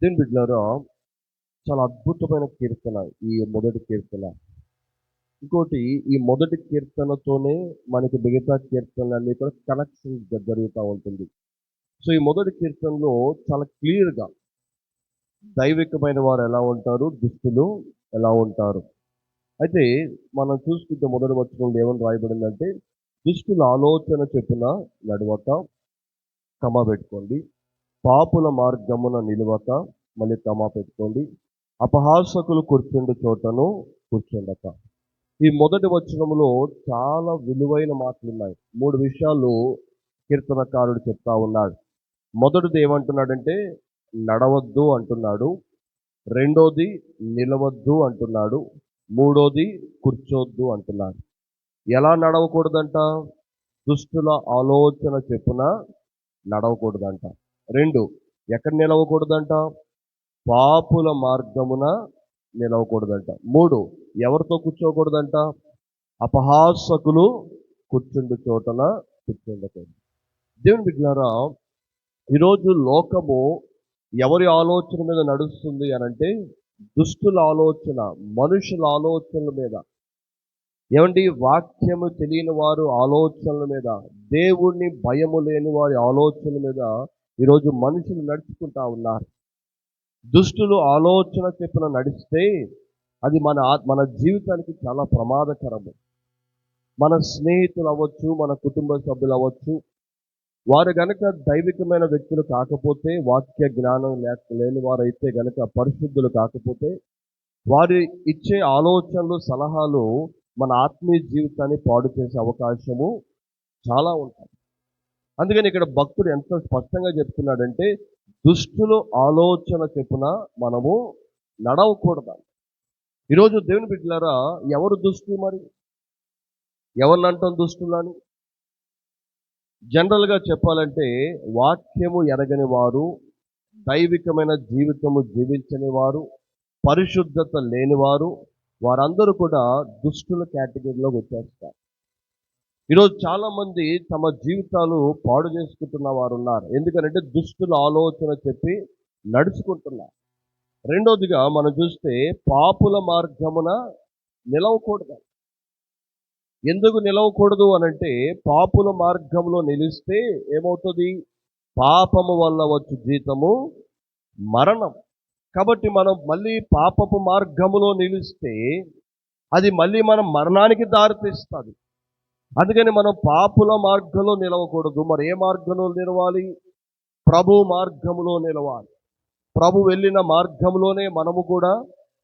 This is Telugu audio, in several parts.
దీని బిడ్డలారా, చాలా అద్భుతమైన కీర్తన ఈ మొదటి కీర్తన. ఇంకోటి, ఈ మొదటి కీర్తనతోనే మనకి మిగతా కీర్తనలన్నీ కూడా కనెక్షన్ జరుగుతూ ఉంటుంది. సో ఈ మొదటి కీర్తనలో చాలా క్లియర్‌గా దైవికమైన వారు ఎలా ఉంటారు, దుష్టులు ఎలా ఉంటారు. అయితే మనం చూసుకుంటే మొదటి వచనంలో ఏమని రాయబడిందంటే, దుష్టుల ఆలోచన చొప్పున నడవక, కమా పెట్టుకోండి, పాపుల మార్గమున నిలువక, మళ్ళీ కమా పెట్టుకోండి, అపహాసకులు కూర్చుండు చోటను కూర్చుండక. ఈ మొదటి వచనంలో చాలా విలువైన మాటలున్నాయి. 3 విషయాలు కీర్తనకారుడు చెప్తా ఉన్నాడు. మొదటిది ఏమంటున్నాడంటే, నడవద్దు అంటున్నాడు. రెండోది, నిలవద్దు అంటున్నాడు. మూడోది, కూర్చోద్దు అంటున్నాడు. ఎలా నడవకూడదంట? దుష్టుల ఆలోచన చొప్పున నడవకూడదంట. 2, ఎక్కడ నిలవకూడదంట? పాపుల మార్గమున నిలవకూడదంట. 3, ఎవరితో కూర్చోకూడదంట? అపహాసకులు కూర్చుండు చోటన కూర్చుండకూడదు. దేవుని బిడ్డలారా, ఈరోజు లోకము ఎవరి ఆలోచన మీద నడుస్తుంది అనంటే, దుష్టుల ఆలోచన, మనుషుల ఆలోచనల మీద. ఏమండి, వాక్యము తెలియని వారు ఆలోచనల మీద, దేవుణ్ణి భయము లేని వారి ఆలోచనల మీద ఈరోజు మనుషులు నడుచుకుంటా ఉన్నారు. దుష్టులు ఆలోచన చొప్పున నడిస్తే అది మన జీవితానికి చాలా ప్రమాదకరము. మన స్నేహితులు అవ్వచ్చు, మన కుటుంబ సభ్యులు అవ్వచ్చు, వారు గనక దైవికమైన వ్యక్తులు కాకపోతే, వాక్య జ్ఞానం లేని వారైతే గనక, పరిశుద్ధులు కాకపోతే, వారు ఇచ్చే ఆలోచనలు, సలహాలు మన ఆత్మీయ జీవితాన్ని పాడు చేసే అవకాశము చాలా ఉంటుంది. అందుకని ఇక్కడ భక్తుడు ఎంత స్పష్టంగా చెప్తున్నాడంటే, దుష్టులు ఆలోచన చొప్పున మనము నడవకూడదు. ఈరోజు దేవుని బిడ్డలారా, ఎవరు దుష్టులు మరి? ఎవరిని అంటాం దుష్టులని? జనరల్గా చెప్పాలంటే, వాక్యము ఎరగని వారు, దైవికమైన జీవితము జీవించని వారు, పరిశుద్ధత లేనివారు, వారందరూ కూడా దుష్టుల కేటగిరీలోకి వచ్చేస్తారు. ఈరోజు చాలామంది తమ జీవితాలు పాడు చేసుకుంటున్న వారు ఉన్నారు. ఎందుకంటే దుష్టుల ఆలోచన చెప్పి నడుచుకుంటున్నారు. రెండోదిగా మనం చూస్తే, పాపుల మార్గమున నిలవకూడదు. ఎందుకు నిలవకూడదు అనంటే, పాపుల మార్గంలో నిలిస్తే ఏమవుతుంది? పాపము వల్ల వచ్చు జీతము మరణం. కాబట్టి మనం మళ్ళీ పాపపు మార్గములో నిలిస్తే అది మళ్ళీ మనం మరణానికి దారితీస్తుంది. అందుకని మనం పాపుల మార్గంలో నిలవకూడదు. మరి ఏ మార్గంలో నిలవాలి? ప్రభు మార్గములో నిలవాలి. ప్రభు వెళ్ళిన మార్గంలోనే మనము కూడా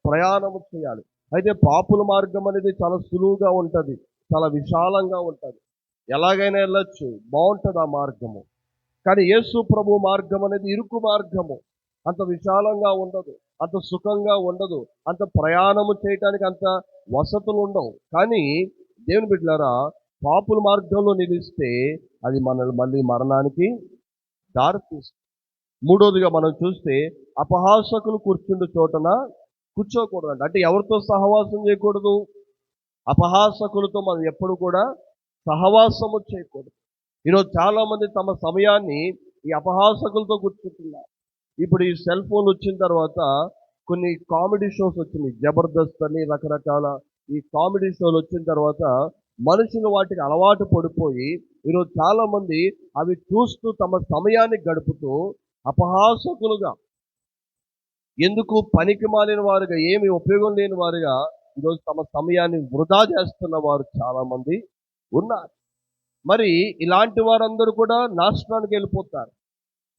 ప్రయాణము చేయాలి. అయితే పాపుల మార్గం అనేది చాలా సులువుగా ఉంటుంది, చాలా విశాలంగా ఉంటుంది, ఎలాగైనా వెళ్ళొచ్చు, బాగుంటుంది ఆ మార్గము. కానీ యేసు ప్రభు మార్గం అనేది ఇరుకు మార్గము. అంత విశాలంగా ఉండదు, అంత సుఖంగా ఉండదు, అంత ప్రయాణము చేయటానికి అంత వసతులు ఉండవు. కానీ దేవుని బిడ్డలారా, పాపుల మార్గంలో నిలిస్తే అది మనల్ని మళ్ళీ మరణానికి దారితీస్తుంది. మూడోదిగా మనం చూస్తే, అపహాసకులు కూర్చుండు చోటన కూర్చోకూడదు. అంటే ఎవరితో సహవాసం చేయకూడదు? అపహాసకులతో మనం ఎప్పుడు కూడా సహవాసము చేయకూడదు. ఈరోజు చాలామంది తమ సమయాన్ని ఈ అపహాసకులతో కూర్చుంటున్నారు. ఇప్పుడు ఈ సెల్ ఫోన్ వచ్చిన తర్వాత కొన్ని కామెడీ షోస్ వచ్చినాయి, జబర్దస్త్ అని రకరకాల ఈ కామెడీ షోలు వచ్చిన తర్వాత మనుషులు వాటికి అలవాటు పడిపోయి ఈరోజు చాలామంది అవి చూస్తూ తమ సమయాన్ని గడుపుతూ అపహాసకులుగా, ఎందుకు పనికి మాలిన వారుగా, ఏమి ఉపయోగం లేని వారుగా ఈరోజు తమ సమయాన్ని వృధా చేస్తున్న వారు చాలామంది ఉన్నారు. మరి ఇలాంటి వారందరూ కూడా నాశనానికి వెళ్ళిపోతారు.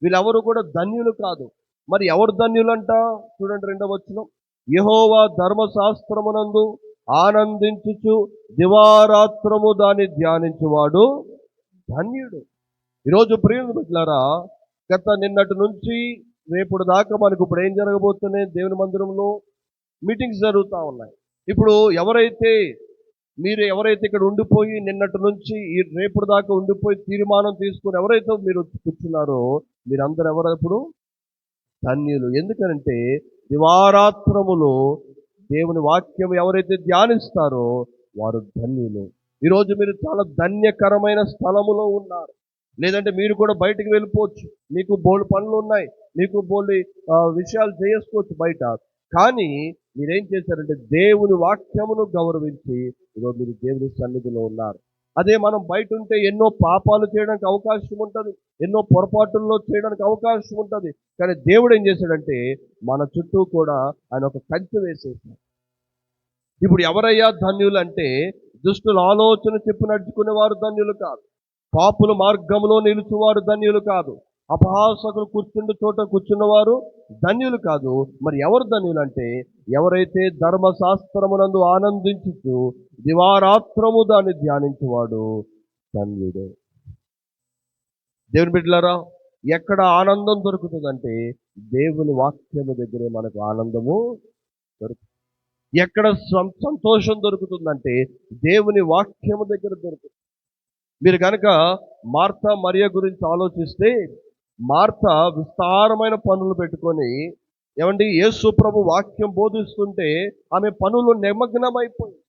వీళ్ళెవరు కూడా ధన్యులు కాదు. మరి ఎవరు ధన్యులంట? చూడండి 2వ వచనం, యెహోవా ధర్మశాస్త్రమునందు ఆనందించుచు దివారాత్రము దాన్ని ధ్యానించువాడు ధన్యుడు. ఈరోజు ప్రియుల బిడ్డలారా, నిన్నటి నుంచి రేపటి దాకా మనకు ఇప్పుడు ఏం జరగబోతున్నాయి? దేవుని మందిరంలో మీటింగ్స్ జరుగుతూ ఉన్నాయి. ఇప్పుడు మీరు ఎవరైతే ఇక్కడ ఉండిపోయి నిన్నటి నుంచి ఈ రేపటి దాకా ఉండిపోయి తీర్మానం తీసుకుని ఎవరైతే మీరు కూర్చున్నారో, మీరందరూ ఎవరు ఇప్పుడు ధన్యులు. ఎందుకంటే దివారాత్రములు దేవుని వాక్యం ఎవరైతే ధ్యానిస్తారో వారు ధన్యులు. ఈరోజు మీరు చాలా ధన్యకరమైన స్థలములో ఉన్నారు. లేదంటే మీరు కూడా బయటికి వెళ్ళిపోవచ్చు, మీకు బోల్డ్ పనులు ఉన్నాయి, మీకు బోల్డ్ విషయాలు చేసుకోవచ్చు బయట. కానీ మీరేం చేశారంటే దేవుని వాక్యమును గౌరవించి ఇదిగో మీరు దేవుని సన్నిధిలో ఉన్నారు. అదే మనం బయట ఉంటే ఎన్నో పాపాలు చేయడానికి అవకాశం ఉంటుంది, ఎన్నో పొరపాటుల్లో చేయడానికి అవకాశం ఉంటుంది. కానీ దేవుడు ఏం చేశాడంటే మన చుట్టూ కూడా ఆయన ఒక కంచె వేసేసాడు. ఇప్పుడు ఎవరయ్యా ధన్యులు అంటే దుష్టుల ఆలోచన చెప్పు నడుచుకునే వారు ధన్యులు కాదు, పాపుల మార్గంలో నిలుచువారు ధన్యులు కాదు, అపహాసకులు కూర్చుండే చోట కూర్చున్నవారు ధన్యులు కాదు. మరి ఎవరు ధన్యులు అంటే ఎవరైతే ధర్మశాస్త్రమునందు ఆనందించుతూ దివారాత్రము దాన్ని ధ్యానించేవాడు ధన్యుడే. దేవుని బిడ్డలారా, ఎక్కడ ఆనందం దొరుకుతుందంటే దేవుని వాక్యము దగ్గరే మనకు ఆనందము దొరుకుతుంది. ఎక్కడ సంతోషం దొరుకుతుందంటే దేవుని వాక్యము దగ్గర దొరుకుతుంది. మీరు కనుక మార్తా మరియ గురించి ఆలోచిస్తే, మార్తా విస్తారమైన పనులు పెట్టుకొని ఏమండి యేసు ప్రభు వాక్యం బోధిస్తుంటే ఆమె పనులు నిమగ్నమైపోయింది.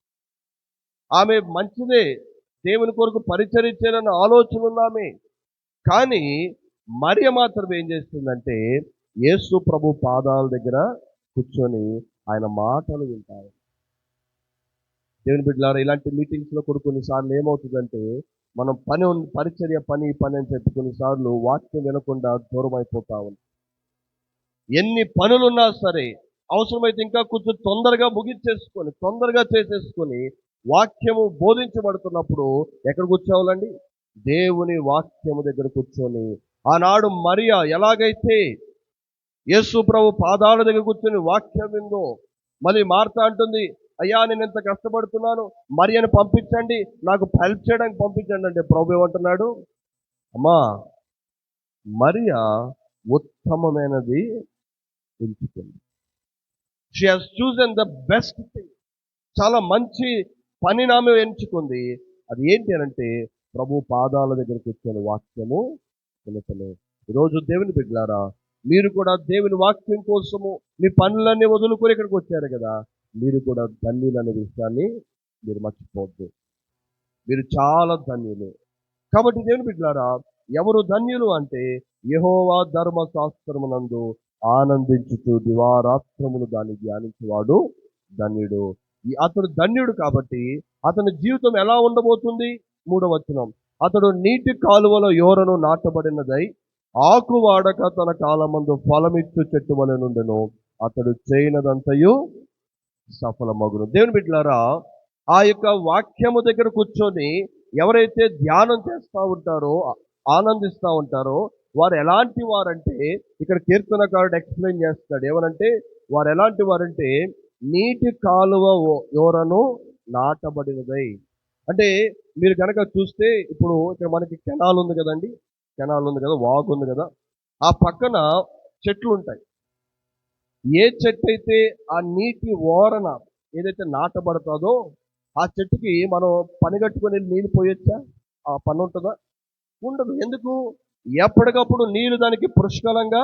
ఆమె మంచిదే, దేవుని కొరకు పరిచరించాలన్న ఆలోచన ఉన్నామే. కానీ మరియ మాత్రం ఏం చేస్తుందంటే యేసు ప్రభు పాదాల దగ్గర కూర్చొని ఆయన మాటలు వింటారు. దేవుని బిడ్డలారా, ఇలాంటి మీటింగ్స్లో కూడా కొన్నిసార్లు ఏమవుతుందంటే మనం పరిచర్య పని అని చెప్పి కొన్నిసార్లు వాక్యం వినకుండా దూరం అయిపోతా ఉంది. ఎన్ని పనులున్నా సరే అవసరమైతే ఇంకా కొంచెం తొందరగా ముగించేసుకొని తొందరగా చేసేసుకొని వాక్యము బోధించబడుతున్నప్పుడు ఎక్కడ కూర్చోవాలండి? దేవుని వాక్యము దగ్గర కూర్చొని. ఆనాడు మరియ ఎలాగైతే యేసు ప్రభు పాదాల దగ్గర కూర్చొని వాక్యం విందో, మళ్ళీ మార్తా అంటుంది, అయ్యా నేను ఎంత కష్టపడుతున్నాను, మరియను పంపించండి, నాకు హెల్ప్ చేయడానికి పంపించండి అంటే ప్రభు ఏమంటున్నాడు? అమ్మా, మరియ ఉత్తమమైనది ఎంచుకుంది. She has chosen the best thing. చాలా మంచి పనిని ఆమె ఎంచుకుంది. అది ఏంటి అంటే ప్రభు పాదాల దగ్గర కూర్చొని వాక్యము వినటమే. ఈరోజు దేవుని బిడ్డలారా, మీరు కూడా దేవుని వాక్యం కోసము మీ పనులన్నీ వదులుకొని ఇక్కడికి వచ్చారు కదా, మీరు కూడా ధన్యులు అనే విషయాన్ని మీరు మర్చిపోవద్దు. మీరు చాలా ధన్యులు. కాబట్టి దేవుని బిడ్డలారా, ఎవరు ధన్యులు అంటే యెహోవా ధర్మశాస్త్రమునందు ఆనందించుతూ దివారాత్రములు దాన్ని ధ్యానించేవాడు ధన్యుడు. అతడు ధన్యుడు కాబట్టి అతని జీవితం ఎలా ఉండబోతుంది? 3వ వచనం, అతడు నీటి కాలువలో యోరను నాటబడినదై ఆకు వాడక తన కాలమందు ఫలమిచ్చు చెట్టు వలె నుండెను, అతడు చేయనదంతయు సఫలమగును. దేవుని బిడ్డలారా, ఆ యొక్క వాక్యము దగ్గర కూర్చొని ఎవరైతే ధ్యానం చేస్తూ ఉంటారో ఆనందిస్తూ ఉంటారో వారు ఎలాంటి వారంటే ఇక్కడ కీర్తనకారుడు ఎక్స్ప్లెయిన్ చేస్తాడు. ఏమనంటే వారు ఎలాంటి వారంటే నీటి కాలువ యోరను నాటబడినదై. అంటే మీరు కనుక చూస్తే ఇప్పుడు ఇక్కడ మనకి కెనాల్ ఉంది కదండి, కెనాల్ ఉంది కదా, వాగు ఉంది కదా, ఆ పక్కన చెట్లు ఉంటాయి. ఏ చెట్టు అయితే ఆ నీటి ఓరన ఏదైతే నాటబడుతుందో ఆ చెట్టుకి మనం పనిగట్టుకొని నీళ్ళు పోయొచ్చా? ఆ పని ఉంటుందా? ఉండదు. ఎందుకు? ఎప్పటికప్పుడు నీరు దానికి పుష్కలంగా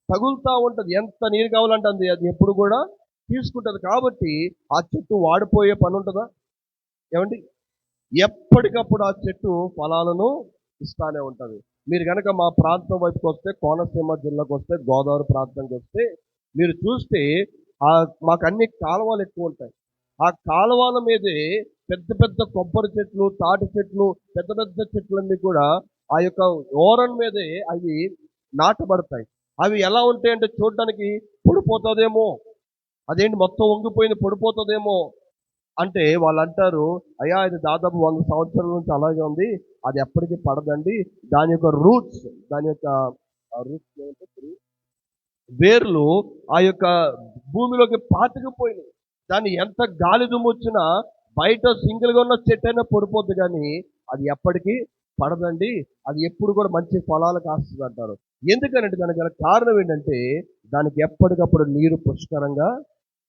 తగులుతూ ఉంటుంది. ఎంత నీరు కావాలంటే అది ఎప్పుడు కూడా తీసుకుంటుంది. కాబట్టి ఆ చెట్టు వాడిపోయే పని ఉంటుందా? ఏమండి, ఎప్పటికప్పుడు ఆ చెట్టు ఫలాలను ఇస్తానే ఉంటుంది. మీరు కనుక మా ప్రాంతం వైపుకి వస్తే, కోనసీమ జిల్లాకు వస్తే, గోదావరి ప్రాంతానికి వస్తే మీరు చూస్తే మాకు అన్ని కాలువలు ఎక్కువ ఉంటాయి. ఆ కాలువల మీదే పెద్ద పెద్ద కొబ్బరి చెట్లు, తాటి చెట్లు, పెద్ద పెద్ద చెట్లన్నీ కూడా ఆ యొక్క ఓరన్ మీదే అవి నాటబడతాయి. అవి ఎలా ఉంటాయంటే చూడడానికి పొడిపోతుందేమో, అదేంటి మొత్తం వంగిపోయింది పొడిపోతుందేమో అంటే వాళ్ళు అంటారు, అయ్యా ఇది దాదాపు 100 సంవత్సరాల నుంచి అలాగే ఉంది, అది ఎప్పటికీ పడదండి. దాని యొక్క రూట్స్ వేర్లు ఆ యొక్క భూమిలోకి పాతుకుపోయినాయి. దాన్ని ఎంత గాలి దుమ్ము వచ్చినా బయట సింగిల్గా ఉన్న చెట్టు అయినా పడిపోద్ది, కానీ అది ఎప్పటికీ పడదండి, అది ఎప్పుడు కూడా మంచి ఫలాలు కాస్తుంది అంటారు. ఎందుకనంటే దానికి గల కారణం ఏంటంటే దానికి ఎప్పటికప్పుడు నీరు పుష్కరంగా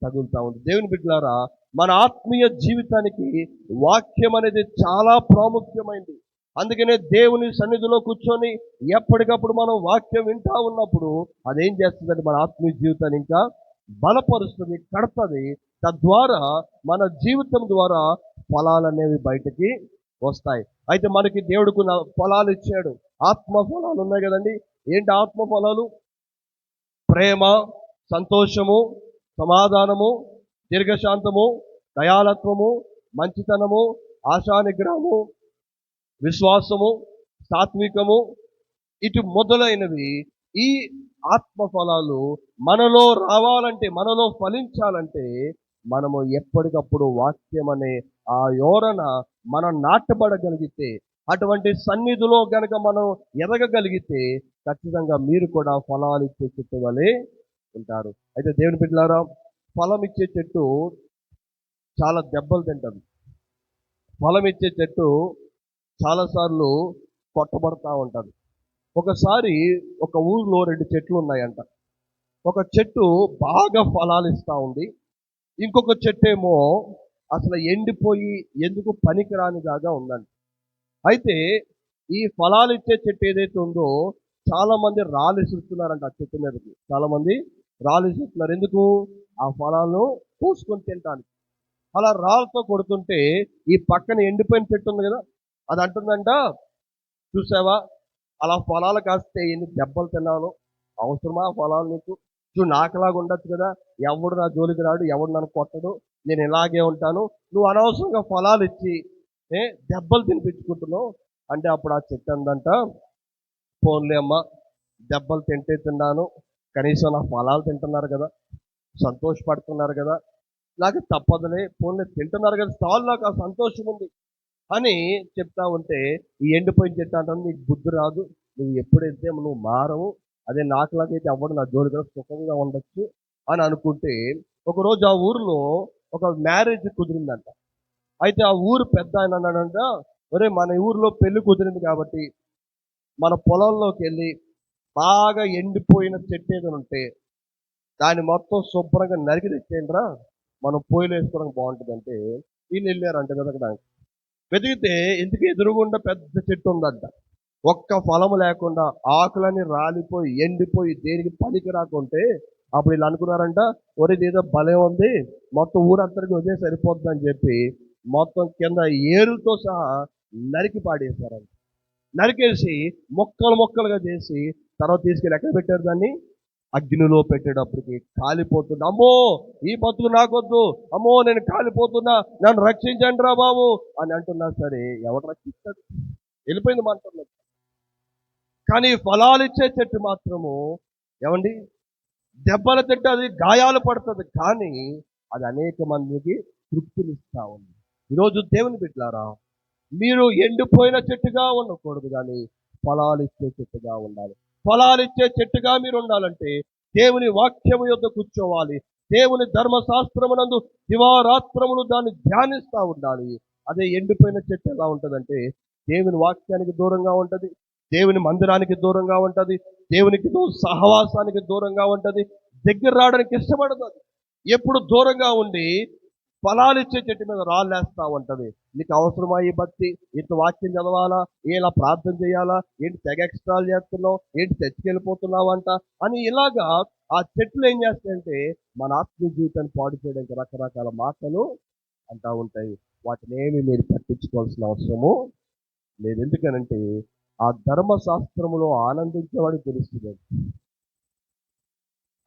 తగులుతూ ఉంది. దేవుని బిడ్డలారా, మన ఆత్మీయ జీవితానికి వాక్యం అనేది చాలా ప్రాముఖ్యమైనది. అందుకనే దేవుని సన్నిధిలో కూర్చొని ఎప్పటికప్పుడు మనం వాక్యం వింటా ఉన్నప్పుడు అదేం చేస్తుందంటే మన ఆత్మీయ జీవితాన్ని ఇంకా బలపరుస్తుంది, కడతది. తద్వారా మన జీవితం ద్వారా ఫలాలు అనేవి బయటికి వస్తాయి. అయితే మనకి దేవుడు కొన్ని ఫలాలు ఇచ్చాడు. ఆత్మ ఫలాలు ఉన్నాయి కదండి. ఏంటి ఆత్మ ఫలాలు? ప్రేమ, సంతోషము, సమాధానము, దీర్ఘశాంతము, దయాలత్వము, మంచితనము, ఆశానిగ్రహము, విశ్వాసము, సాత్వికము, ఇటు మొదలైనవి. ఈ ఆత్మ ఫలాలు మనలో రావాలంటే, మనలో ఫలించాలంటే మనము ఎప్పటికప్పుడు వాక్యం అనే ఆ యోరన మనం నాటబడగలిగితే, అటువంటి సన్నిధిలో గనక మనం ఎదగగలిగితే ఖచ్చితంగా మీరు కూడా ఫలాలు ఇచ్చే చెట్టు వలె ఉంటారు. అయితే దేవుని బిడ్డలారా, ఫలం ఇచ్చే చెట్టు చాలా దెబ్బలు తింటది. ఫలం ఇచ్చే చెట్టు చాలాసార్లు కొట్టబడతా ఉంటది. ఒకసారి ఒక ఊర్లో 2 చెట్లు ఉన్నాయంట. ఒక చెట్టు బాగా ఫలాలు ఇస్తా ఉంది. ఇంకొక చెట్టేమో అసలు ఎండిపోయి ఎందుకు పనికిరానిదాగా ఉందండి. అయితే ఈ ఫలాలు ఇచ్చే చెట్టు ఏదైతే ఉందో చాలా మంది రాళ్ళు ఇస్తున్నారంట ఆ చెట్టు మీదకి. చాలా మంది రాళ్ళు ఇస్తున్నారు. ఎందుకు? ఆ ఫలాలను కోసుకొని తినడానికి. అలా రాళ్ళతో కొడుతుంటే ఈ పక్కన ఎండిపోయిన చెట్టు ఉంది కదా, అది అంటుందంట, చూసావా అలా ఫలాలు కాస్తే ఎన్ని దెబ్బలు తిన్నాను, అవసరమా ఫలాలు నీకు? చూడు నాకులాగా ఉండొచ్చు కదా, ఎవడు నా జోలికి రాడు, ఎవడు నన్ను కొట్టడు, నేను ఇలాగే ఉంటాను, నువ్వు అనవసరంగా ఫలాలు ఇచ్చి దెబ్బలు తినిపించుకుంటున్నావు అంటే అప్పుడు ఆ చెట్టు అందంట, పోన్లే అమ్మ, దెబ్బలు తింటే తిన్నాను, కనీసం నా ఫలాలు తింటున్నారు కదా, సంతోషపడుతున్నారు కదా, నాకు తప్పదులే, పోన్లే తింటున్నారు కదా, చాలు నాకు ఆ సంతోషం ఉంది అని చెప్తా ఉంటే ఈ ఎండిపోయిన చెట్టు అంటాను, నీకు బుద్ధి రాదు, నువ్వు ఎప్పుడైతే నువ్వు మారవు, అదే నాకులాగైతే అవ్వడు, నా జోలిగా సుఖంగా ఉండొచ్చు అని అనుకుంటే, ఒకరోజు ఆ ఊరిలో ఒక మ్యారేజ్ కుదిరిందంట. అయితే ఆ ఊరు పెద్ద ఆయన అన్నాడంట, ఒరే మన ఊరిలో పెళ్లి కుదిరింది కాబట్టి మన పొలంలోకి వెళ్ళి బాగా ఎండిపోయిన చెట్టు ఏదైనా ఉంటే దాన్ని మొత్తం శుభ్రంగా నరికి తెచ్చేయండిరా, మనం పొయ్యిలు వేసుకోవడానికి బాగుంటుందంటే వీళ్ళు వెళ్ళారంట వెతకడానికి. వెతికితే ఎందుకు ఎదురుగుండా పెద్ద చెట్టు ఉందంట. ఒక్క ఫలము లేకుండా ఆకులని రాలిపోయి ఎండిపోయి దేనికి పనికి రాకుంటే అప్పుడు వీళ్ళు అనుకున్నారంట, ఒరే ఏదో భలే ఉంది, మొత్తం ఊరంతరికి వదిలే సరిపోతుంది అని చెప్పి మొత్తం కింద ఏరుతో సహా నరికి పాడేశారంట. నరికేసి మొక్కలు మొక్కలుగా చేసి తర్వాత తీసుకెళ్ళి ఎక్కడ పెట్టారు దాన్ని? అగ్నిలో పెట్టేటప్పటికి కాలిపోతున్నా, అమ్మో ఈ బతుకు నాకొద్దు, అమ్మో నేను కాలిపోతున్నా, నన్ను రక్షించండి రా బాబు అని అంటున్నా సరే ఎవరు రక్షిస్తాడు? వెళ్ళిపోయింది మాత్రం. కానీ ఫలాలు ఇచ్చే చెట్టు మాత్రము ఏమండి, దెబ్బల చెట్టు, అది గాయాలు పడుతుంది కానీ అది అనేక మందికి తృప్తినిస్తా ఉంది. ఈరోజు దేవుని బిడ్డలారా, మీరు ఎండిపోయిన చెట్టుగా ఉండకూడదు కానీ ఫలాలు ఇచ్చే చెట్టుగా ఉండాలి. ఫలాలు ఇచ్చే చెట్టుగా మీరు ఉండాలంటే దేవుని వాక్యము యొద్ద కూర్చోవాలి. దేవుని ధర్మశాస్త్రమునందు దివారాత్రములు దాన్ని ధ్యానిస్తూ ఉండాలి. అదే ఎండిపోయిన చెట్టు ఎలా ఉంటుందంటే దేవుని వాక్యానికి దూరంగా ఉంటుంది, దేవుని మందిరానికి దూరంగా ఉంటుంది, దేవునికి సహవాసానికి దూరంగా ఉంటుంది, దగ్గర రావడానికి ఇష్టపడదు. ఎప్పుడు దూరంగా ఉండి ఫలాలు ఇచ్చే చెట్టు మీద రాళ్ళేస్తా ఉంటది. నీకు అవసరమా ఈ భక్తి? ఇంత వాక్యం చదవాలా, ఇలా ప్రార్థన చేయాలా, ఏంటి తెగ ఎక్స్ట్రాలు చేస్తున్నావు, ఏంటి తెచ్చుకెళ్ళిపోతున్నావు అంట అని ఇలాగా ఆ చెట్లు ఏం చేస్తాయంటే మన ఆత్మీయ జీవితాన్ని పాడు చేయడానికి రకరకాల మాటలు అంటా ఉంటాయి. వాటిని ఏమి మీరు పట్టించుకోవాల్సిన అవసరము లేదు. ఎందుకనంటే ఆ ధర్మశాస్త్రములో ఆనందించేవాడికి తెలుస్తుంది.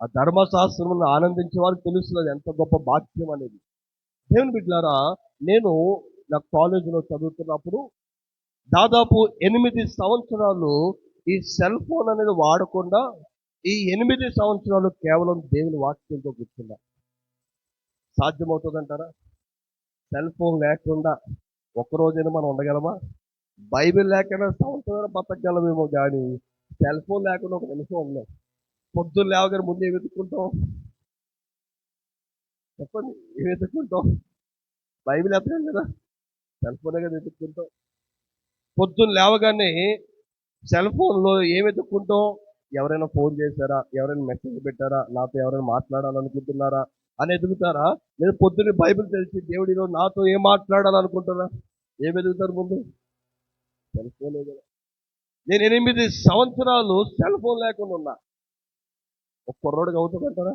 ఆ ధర్మశాస్త్రమును ఆనందించే వారికి తెలుస్తుంది ఎంత గొప్ప భాగ్యం అనేది. దేవుని బిడ్డలారా, నేను నా కాలేజీలో చదువుతున్నప్పుడు దాదాపు 8 సంవత్సరాలు ఈ సెల్ ఫోన్ అనేది వాడకుండా ఈ 8 సంవత్సరాలు కేవలం దేవుని వాక్యంతో కూర్చున్నా. సాధ్యమవుతుందంటారా? సెల్ ఫోన్ లేకుండా ఒక్కరోజైనా మనం ఉండగలమా? బైబిల్ లేకుండా సంవత్సరాలు బతకగలమేమో కానీ సెల్ ఫోన్ లేకుండా ఒక నిమిషం ఉండలేం. పొద్దున్న లేవగానే ముందు ఏం వెతుక్కుంటాం? చెప్పండి, ఏం వెతుక్కుంటాం? బైబిల్ ఎత్తలేం కదా, సెల్ ఫోనే కదా వెతుక్కుంటాం. పొద్దున్న లేవగానే సెల్ ఫోన్లో ఏం వెతుక్కుంటాం? ఎవరైనా ఫోన్ చేశారా, ఎవరైనా మెసేజ్ పెట్టారా, నాతో ఎవరైనా మాట్లాడాలనుకుంటున్నారా అని ఎదుగుతారా? లేదా పొద్దున్న బైబిల్ తెలిసి దేవుడు ఈరోజు నాతో ఏం మాట్లాడాలనుకుంటారా? ఏం ఎదుగుతారు ముందు? సెల్ ఫోనే కదా. నేను 8 సంవత్సరాలు సెల్ ఫోన్ లేకుండా ఉన్నా. ఒక కుర్రోడికి అవుతుందంటారా?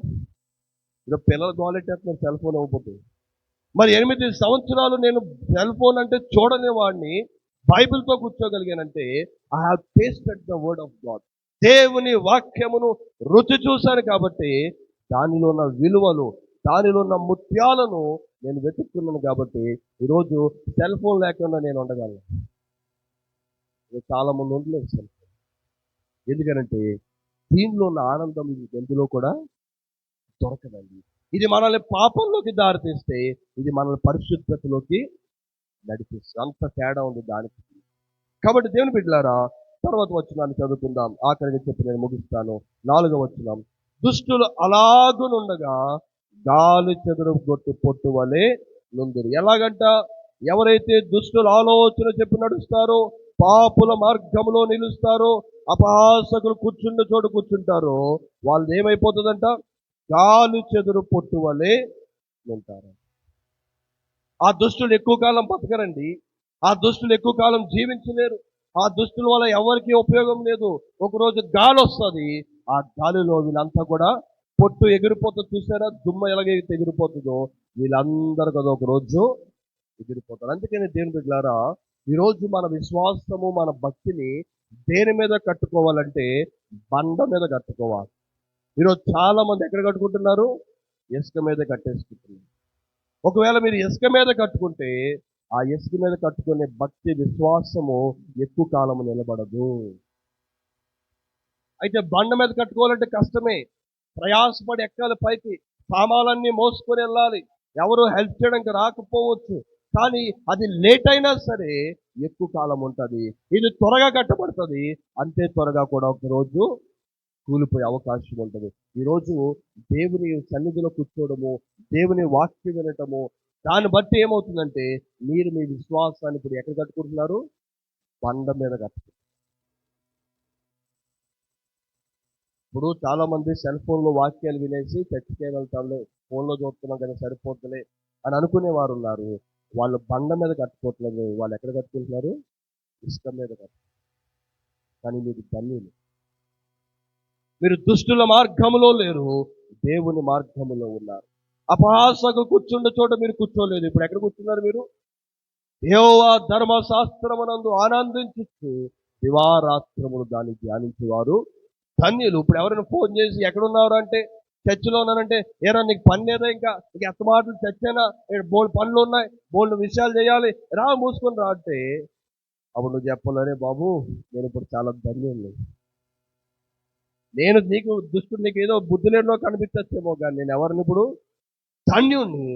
ఇక పిల్లలు గోలెట్టేస్తున్నారు సెల్ ఫోన్ అవ్వకపోతే. మరి 8 సంవత్సరాలు నేను సెల్ ఫోన్ అంటే చూడని వాడిని బైబిల్తో కూర్చోగలిగానంటే I have tasted the word of God. దేవుని వాక్యమును రుచి చూశాను కాబట్టి దానిలో ఉన్న విలువలు, దానిలో ఉన్న ముత్యాలను నేను వెతుక్కున్నాను కాబట్టి ఈరోజు సెల్ ఫోన్ లేకుండా నేను ఉండగలను. చాలా మంది ఉండలేదు సెల్ ఫోన్. ఎందుకనంటే దీనిలో ఉన్న ఆనందం ఎందులో కూడా దొరకదండి. ఇది మనల్ని పాపంలోకి దారితీస్తే ఇది మనల్ని పరిశుద్ధతలోకి నడిపిస్తుంది. అంత తేడా ఉంది దానికి. కాబట్టి దేవుని బిడ్డలారా, తర్వాత వచనాన్ని చదువుకుందాం. ఆఖరిగా చెప్పి నేను ముగిస్తాను. 4వ వచనం, దుష్టులు అలాగునుండగా గాలి చెదురు గొట్టు పొట్టు వలె నుందురు. ఎలాగంట? ఎవరైతే దుష్టుల ఆలోచన చెప్పి నడుస్తారో, పాపుల మార్గంలో నిలుస్తారో, అపహాసకులు కూర్చుండే చోటు కూర్చుంటారో, వాళ్ళది ఏమైపోతుందంట? గాలి చెదురు పొట్టు వలె ఉంటారు. ఆ దుష్టులు ఎక్కువ కాలం బతకరండి. ఆ దుష్టులు ఎక్కువ కాలం జీవించలేరు. ఆ దుష్టుల వల్ల ఎవరికి ఉపయోగం లేదు. ఒకరోజు గాలి వస్తుంది, ఆ గాలిలో వీళ్ళంతా కూడా పొట్టు ఎగిరిపోతుంది. చూసారా దుమ్మ ఎలాగైతే ఎగిరిపోతుందో వీళ్ళందరూ కదా ఒక రోజు ఎగిరిపోతారు. అందుకని దేవుని బిడ్డలారా, ఈరోజు మన విశ్వాసము, మన భక్తిని దేని మీద కట్టుకోవాలంటే బండ మీద కట్టుకోవాలి. ఈరోజు చాలా మంది ఎక్కడ కట్టుకుంటున్నారు? ఇసుక మీద కట్టేసుకుంటున్నారు. ఒకవేళ మీరు ఇసుక మీద కట్టుకుంటే ఆ ఇసుక మీద కట్టుకునే భక్తి, విశ్వాసము ఎక్కువ కాలము నిలబడదు. అయితే బండ మీద కట్టుకోవాలంటే కష్టమే. ప్రయాసపడి ఎక్కాలి పైకి, సామాన్లన్నీ మోసుకొని వెళ్ళాలి. ఎవరు హెల్ప్ చేయడానికి రాకపోవచ్చు, కానీ అది లేట్ అయినా సరే ఎక్కువ కాలం ఉంటుంది. ఇది త్వరగా కట్టబడుతుంది, అంతే త్వరగా కూడా ఒకరోజు కూలిపోయే అవకాశం ఉంటుంది. ఈరోజు దేవుని సన్నిధిలో కూర్చోవడము, దేవుని వాక్యం వినటము, దాన్ని బట్టి ఏమవుతుందంటే మీరు మీ విశ్వాసాన్ని ఇప్పుడు ఎక్కడ కట్టుకుంటున్నారు? బండ మీద కట్టుకుంటున్నారు. ఇప్పుడు చాలా మంది సెల్ ఫోన్లో వాక్యాలు వినేసి చర్చికే వెళ్తాంలే, ఫోన్లో చూస్తున్నాం కదా సరిపోతులే అని అనుకునే వారు ఉన్నారు. వాళ్ళు బండ మీద కట్టుకోవట్లేదు, వాళ్ళు ఎక్కడ కట్టుకుంటున్నారు? ఇసుక మీద కట్టుకుంటున్నారు. కానీ మీరు ధన్యులు, మీరు దుష్టుల మార్గములో లేరు, దేవుని మార్గములో ఉన్నారు. అపహాసకు కూర్చుండే చోట మీరు కూర్చోలేదు. ఇప్పుడు ఎక్కడ కూర్చున్నారు మీరు? యెహోవా ధర్మశాస్త్రమునందు ఆనందించు దివారాత్రములు దాన్ని ధ్యానించేవారు ధన్యులు. ఇప్పుడు ఎవరైనా ఫోన్ చేసి ఎక్కడున్నారు అంటే చర్చిలో ఉన్నానంటే, ఏరా నీకు పని లేదా? ఇంకా ఎంత మాటలు చర్చైనా, బోల్డ్ పనులు ఉన్నాయి, బోల్డ్ విషయాలు చేయాలి, రా మూసుకొని రా అంటే అప్పుడు నువ్వు చెప్పాలనే, బాబు నేను ఇప్పుడు చాలా ధన్యులు, నేను నీకు దుష్టుడు, నీకు ఏదో బుద్ధి లేదో కనిపించచ్చేమో, కానీ నేను ఎవరిని ఇప్పుడు ధన్యుణ్ణి,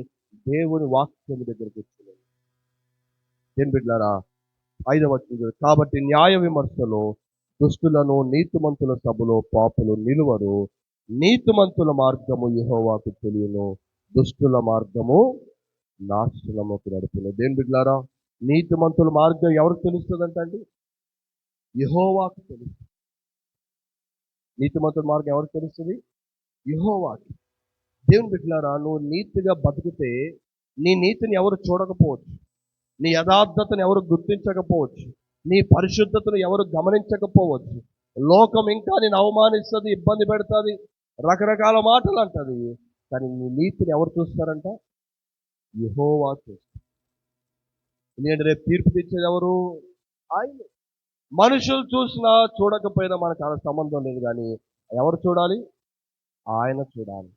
దేవుని వాక్యం దగ్గరికి వచ్చినాను. దేని బిడ్డలారా, 5వ వచనం, కాబట్టి న్యాయ విమర్శలో దుష్టులను నీతిమంతుల సభలో పాపులు నిలువరు. నీతిమంతుల మార్గము యెహోవాకు తెలియను, దుష్టుల మార్గము నాశనముకు నడుపును. దేని బిడ్డలారా, నీతిమంతుల మార్గం ఎవరికి తెలుస్తుందంట అండి? యెహోవాకు తెలుస్తుంది. నీతిమంతుల మార్గం ఎవరికి తెలుస్తుంది? యెహోవాకి. దేవుని బిడ్డలారా, నువ్వు నీతిగా బతికితే నీ నీతిని ఎవరు చూడకపోవచ్చు, నీ యథార్థతను ఎవరు గుర్తించకపోవచ్చు, నీ పరిశుద్ధతను ఎవరు గమనించకపోవచ్చు. లోకం ఇంకా నేను అవమానిస్తుంది, ఇబ్బంది పెడుతుంది, రకరకాల మాటలు అంటది, కానీ నీ నీతిని ఎవరు చూస్తారంట? యెహోవా చూస్తారు. ఎందుకంటే రేపు తీర్పు తెచ్చేది ఎవరు? ఆయన. మనుషులు చూసినా చూడకపోయినా మనకు అలా సంబంధం లేదు, కానీ ఎవరు చూడాలి? ఆయన చూడాలి.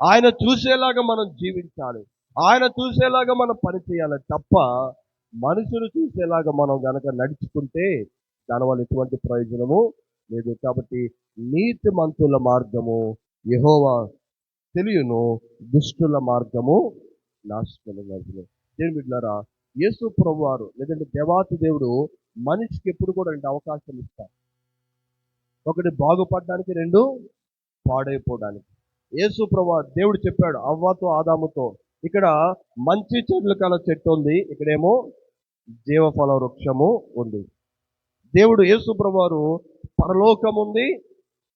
ఆయన చూసేలాగా మనం జీవించాలి, ఆయన చూసేలాగా మనం పని చేయాలి తప్ప మనుషులు చూసేలాగా మనం గనక నడుచుకుంటే దానివల్ల ఎటువంటి ప్రయోజనము లేదు. కాబట్టి నీతిమంతుల మార్గము యెహోవా తెలియను, దుష్టుల మార్గము నాశనము. దేవుని బిడ్డలారా, యేసు ప్రభువారు లేదంటే దేవాతి దేవుడు మనిషికి ఎప్పుడు కూడా రెండు అవకాశం ఇస్తారు. ఒకటి బాగుపడడానికి, రెండు పాడైపోవడానికి. యేసు ప్రభువారు దేవుడు చెప్పాడు అవ్వతో ఆదాముతో, ఇక్కడ మంచి చెడులు కల చెట్టు ఉంది, ఇక్కడేమో జీవఫల వృక్షము ఉంది. దేవుడు యేసు ప్రభువారు పరలోకం ఉంది,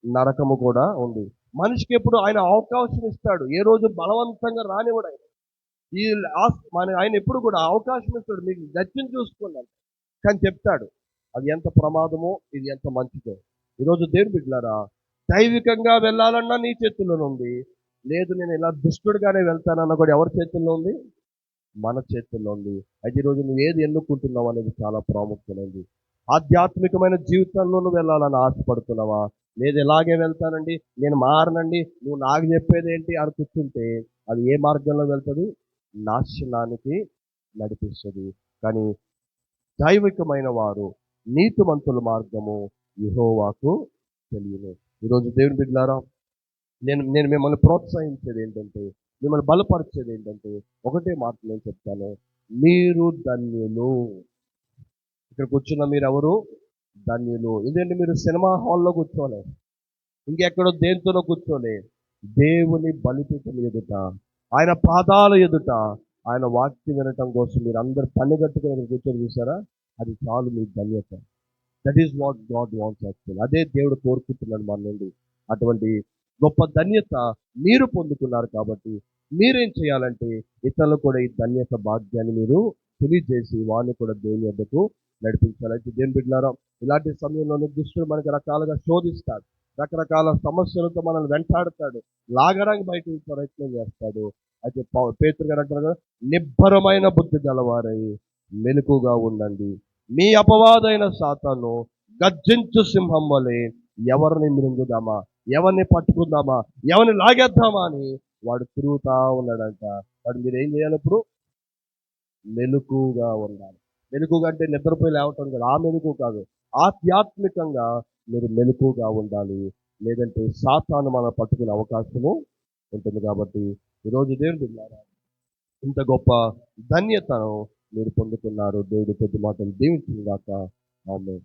నరకము కూడా ఉంది. మనిషికి ఎప్పుడు ఆయన అవకాశం ఇస్తాడు, ఏ రోజు బలవంతంగా రానివ్వడు ఆయన. ఆయన ఎప్పుడు కూడా అవకాశం ఇస్తాడు, మీకు నచ్చింది చూసుకోండి కానీ చెప్తాడు అది ఎంత ప్రమాదమో, ఇది ఎంత మంచిదో. ఈరోజు దేవుని బిడ్డలారా, దైవికంగా వెళ్ళాలన్నా నీ చేతుల్లోనే ఉంది, లేదు నేను ఇలా దుష్టుడిగానే వెళ్తానన్నా కూడా ఎవరి చేతుల్లో ఉంది? మన చేతుల్లో ఉంది. అయితే ఈరోజు నువ్వు ఏది ఎన్నుకుంటున్నావు అనేది చాలా ప్రాముఖ్యమైనది. ఆధ్యాత్మికమైన జీవితంలో నువ్వు వెళ్ళాలని ఆశపడుతున్నావా? లేదు ఇలాగే వెళ్తానండి, నేను మారనండి, నువ్వు నాకు చెప్పేదేంటి అని కూర్చుంటే అది ఏ మార్గంలో వెళ్తది? నాశనానికి నడిపిస్తది. కానీ దైవికమైన వారు నీతిమంతుల మార్గము యెహోవాకు తెలియను. ఈరోజు దేవుని బిడ్డలారా, నేను నేను మిమ్మల్ని ప్రోత్సహించేది ఏంటంటే, మిమ్మల్ని బలపరిచేది ఏంటంటే, ఒకటే మాట నేను చెప్తాను. మీరు ధన్యులు. ఇక్కడ కూర్చున్న మీరెవరు? ధన్యులు. ఎందుకంటే మీరు సినిమా హాల్‌లో కూర్చోలే. ఇంకెక్కడో దేనితోనో కూర్చోలే. దేవుని బలిపీఠం ఎదుట, ఆయన పాదాల ఎదుట, ఆయన వాక్యం వినటం కోసం మీరందరూ పనిగట్టుకుని ఇక్కడ కూర్చొని చూసారా? అది చాలు మీ ధన్యత. That is what God wants actually. అదే దేవుడు కోరుకుంటున్నాడు మన నుండి. అటువంటి గొప్ప ధన్యత మీరు పొందుకున్నారు కాబట్టి మీరేం చేయాలంటే ఇతరులకు కూడా ఈ ధన్యత భాగ్యాన్ని మీరు తెలియజేసి వారిని కూడా దేవుని వద్దకు నడిపించాలి. అయితే దేవుని బిడ్డలారా, ఇలాంటి సమయంలోనే దుష్టుడు మనకి రకాలుగా శోధిస్తాడు. రకరకాల సమస్యలతో మనల్ని వెంటాడుతాడు. లాగడానికి బయటకు ప్రయత్నం చేస్తాడు. అయితే పేతురు గారు అంటారు కదా, నిబ్బరమైన బుద్ధి గలవారై మెలకుగా ఉండండి. మీ అపవాదైన సాతాను గర్జించు సింహం వలె ఎవరిని మృంగుదామా, ఎవరిని పట్టుకుందామా, ఎవరిని లాగేద్దామా అని వాడు తిరుగుతా ఉన్నాడంట. వాడు మీరు ఏం చేయాలి? ఇప్పుడు మెలకుగా ఉండాలి. మెలకుగా అంటే నిద్రపోయి లేవటం కాదు, ఆ మెలకు కాదు. ఆధ్యాత్మికంగా మీరు మెలకుగా ఉండాలి. లేదంటే సాతాను మనం పట్టుకునే అవకాశము ఉంటుంది. కాబట్టి ఈరోజు దేవుని బిడ్డలారా, ఇంత గొప్ప ధన్యతను మీరు పొందుకున్నారు. దేవుడి కొద్ది మాటలు దీవించిన గాక. ఆమేన్.